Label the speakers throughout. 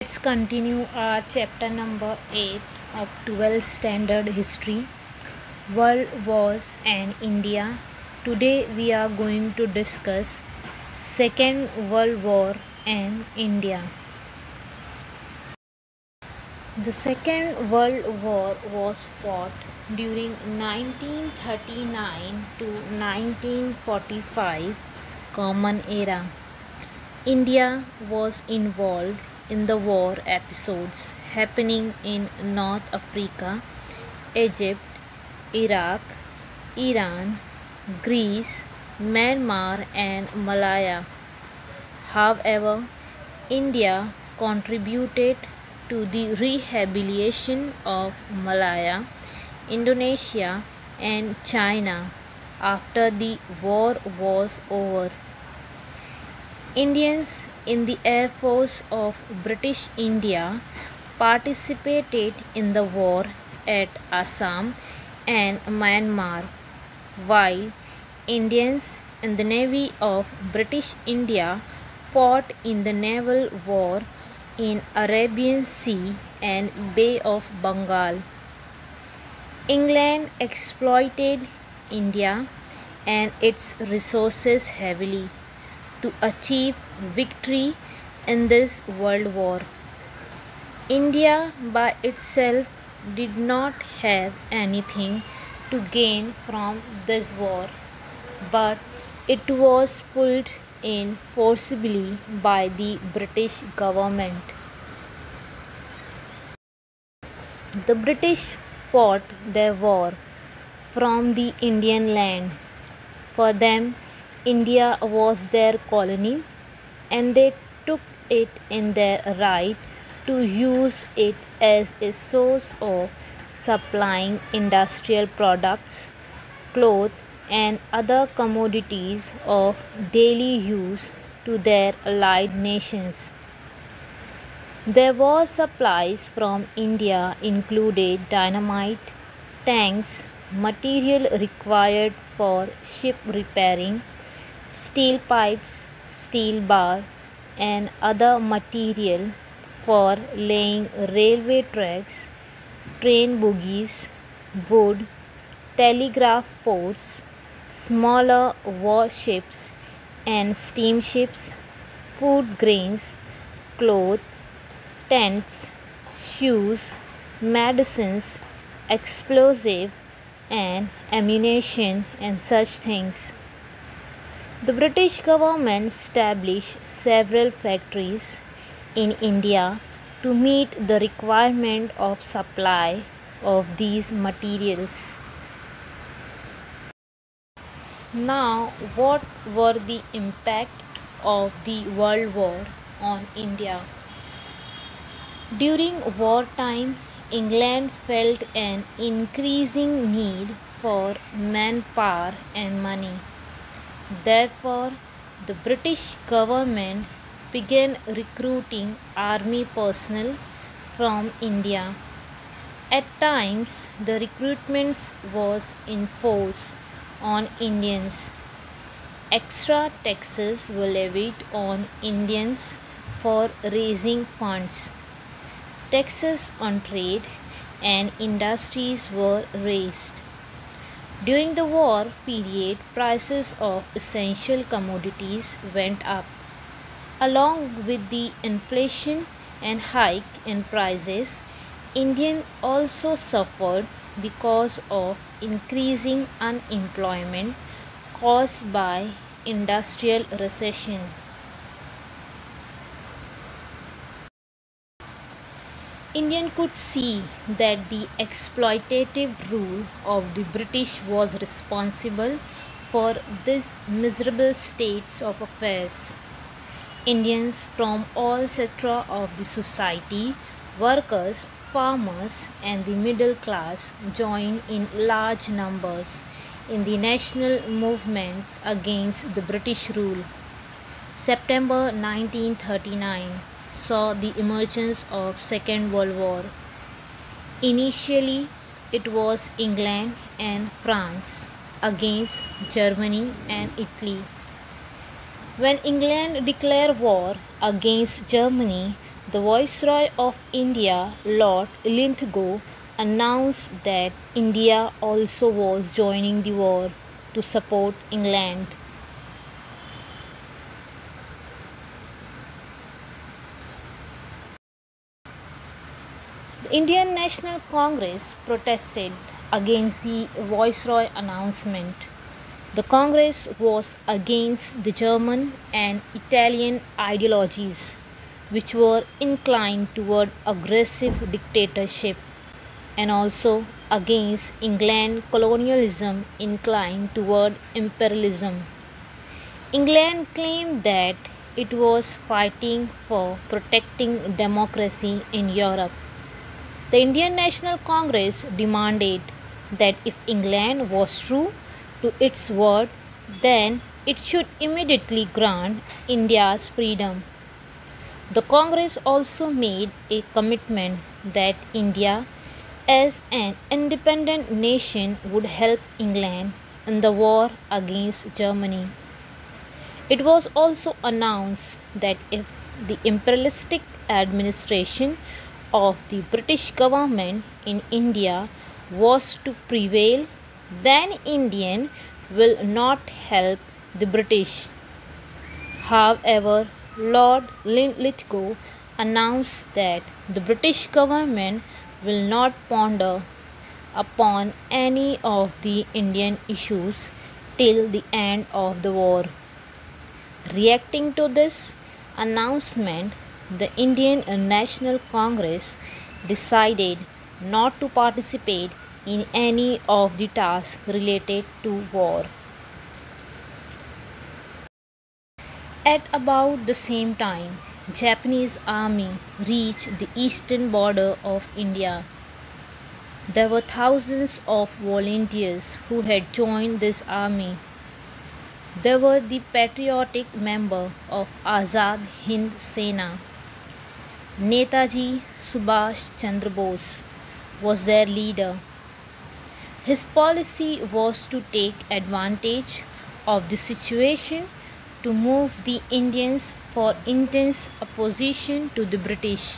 Speaker 1: Let's continue our chapter number 8 of 12th standard history, World Wars and India. Today we are going to discuss Second World War and India. The Second World War was fought during 1939 to 1945 Common Era. India was involved in the war episodes happening in North Africa, Egypt, Iraq, Iran, Greece, Myanmar, and Malaya. However, India contributed to the rehabilitation of Malaya, Indonesia, and China after the war was over. Indians in the Air Force of British India participated in the war at Assam and Myanmar, while Indians in the Navy of British India fought in the naval war in Arabian Sea and Bay of Bengal. England exploited India and its resources heavily to achieve victory in this world war. India by itself did not have anything to gain from this war, but it was pulled in forcibly by the British government. The British fought their war from the Indian land. For them, India was their colony, and they took it in their right to use it as a source of supplying industrial products, cloth, and other commodities of daily use to their allied nations. Their war supplies from India included dynamite, tanks, material required for ship repairing, steel pipes, steel bar, and other material for laying railway tracks, train bogies, wood, telegraph posts, smaller warships and steamships, food grains, cloth, tents, shoes, medicines, explosive and ammunition and such things. The British government established several factories in India to meet the requirement of supply of these materials. Now, what were the impact of the World War on India? During wartime, England felt an increasing need for manpower and money. Therefore, the British government began recruiting army personnel from India. At times, the recruitment was enforced on Indians. Extra taxes were levied on Indians for raising funds. Taxes on trade and industries were raised. During the war period, prices of essential commodities went up. Along with the inflation and hike in prices, India also suffered because of increasing unemployment caused by industrial recession. Indian could see that the exploitative rule of the British was responsible for this miserable state of affairs. Indians from all strata of the society, workers, farmers, and the middle class joined in large numbers in the national movements against the British rule. September 1939 saw the emergence of Second World War. Initially, it was England and France against Germany and Italy. When England declared war against Germany, The Viceroy of India, Lord Linlithgow, announced that India also was joining the war to support England. The Indian National Congress protested against the Viceroy announcement. The Congress was against the German and Italian ideologies, which were inclined toward aggressive dictatorship, and also against England colonialism inclined toward imperialism. England claimed that it was fighting for protecting democracy in Europe. The Indian National Congress demanded that if England was true to its word, then it should immediately grant India's freedom. The Congress also made a commitment that India, as an independent nation, would help England in the war against Germany. It was also announced that if the imperialistic administration of the British government in India was to prevail, then India will not help the British. However, Lord Linlithgow announced that the British government will not ponder upon any of the Indian issues till the end of the war. Reacting to this announcement, the Indian National Congress decided not to participate in any of the tasks related to war. At about the same time, Japanese army reached the eastern border of India. There were thousands of volunteers who had joined this army. They were the patriotic member of Azad Hind Sena. Netaji Subhash Chandra Bose was their leader. His policy was to take advantage of the situation to move the Indians for intense opposition to the British,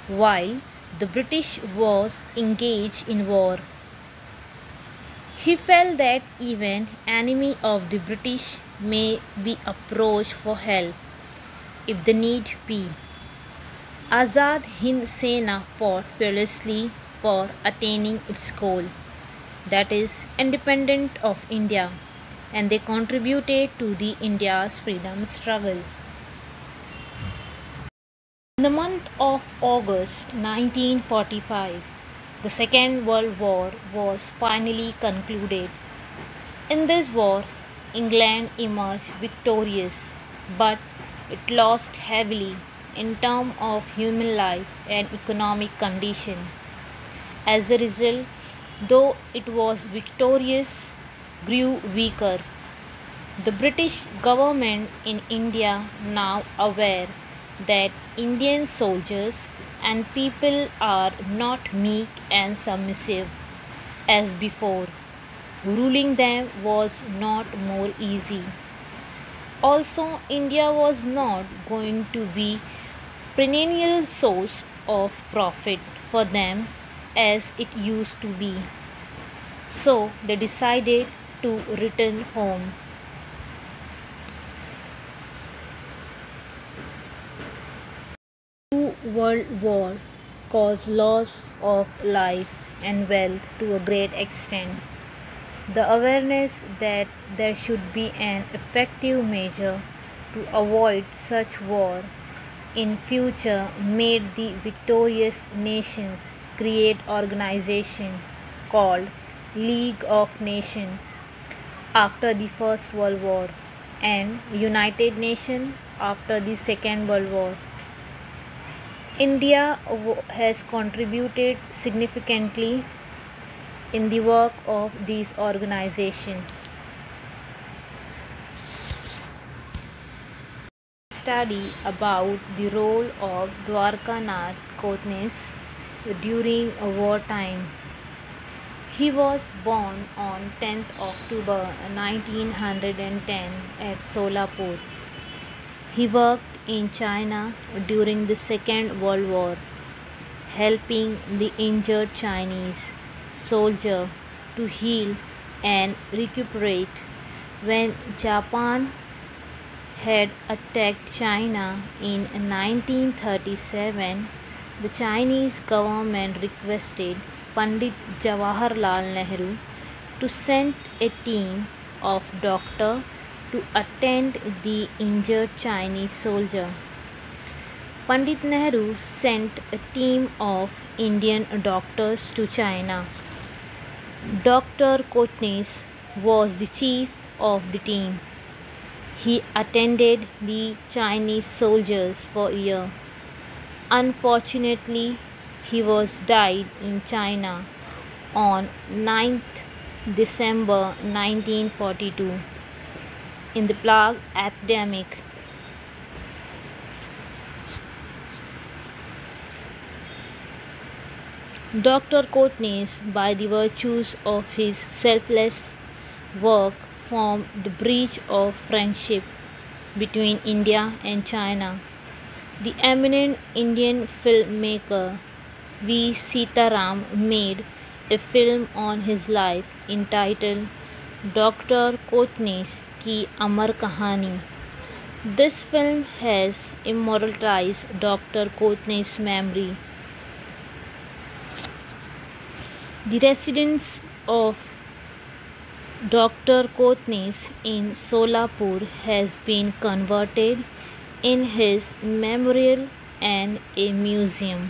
Speaker 1: while the British was engaged in war. He felt that even enemy of the British may be approached for help if the need be. Azad Hind Sena fought fearlessly for attaining its goal, that is, independence of India, and they contributed to the India's freedom struggle. In the month of August 1945, the Second World War was finally concluded. In this war, England emerged victorious, but it lost heavily in terms of human life and economic condition. As a result, though it was victorious, grew weaker. The British government in India, now aware that Indian soldiers and people are not meek and submissive as before, ruling them was not more easy. Also, India was not going to be perennial source of profit for them as it used to be. So they decided to return home. The World War caused loss of life and wealth to a great extent. The awareness that there should be an effective measure to avoid such war in future made the victorious nations create organization called League of Nations after the First World War and United Nations after the Second World War. India has contributed significantly in the work of these organizations. Study about the role of Dwarkanath Kotnis during a wartime. He was born on 10th October 1910 at Solapur. He worked in China during the Second World War, helping the injured Chinese soldier to heal and recuperate. When Japan had attacked China in 1937, the Chinese government requested Pandit Jawaharlal Nehru to send a team of doctors to attend the injured Chinese soldier. Pandit Nehru sent a team of Indian doctors to China. Dr. Kotnis was the chief of the team. He attended the Chinese soldiers for a year. Unfortunately, he was died in China on 9th December 1942 in the plague epidemic. Dr. Kotnis, by the virtues of his selfless work, formed the bridge of friendship between India and China. The eminent Indian filmmaker V. Sitaram made a film on his life entitled Dr. Kotnis Ki Amar Kahani. This film has immortalized Dr. Kotnis' memory. The residence of Dr. Kotnis in Solapur has been converted in his memorial and a museum.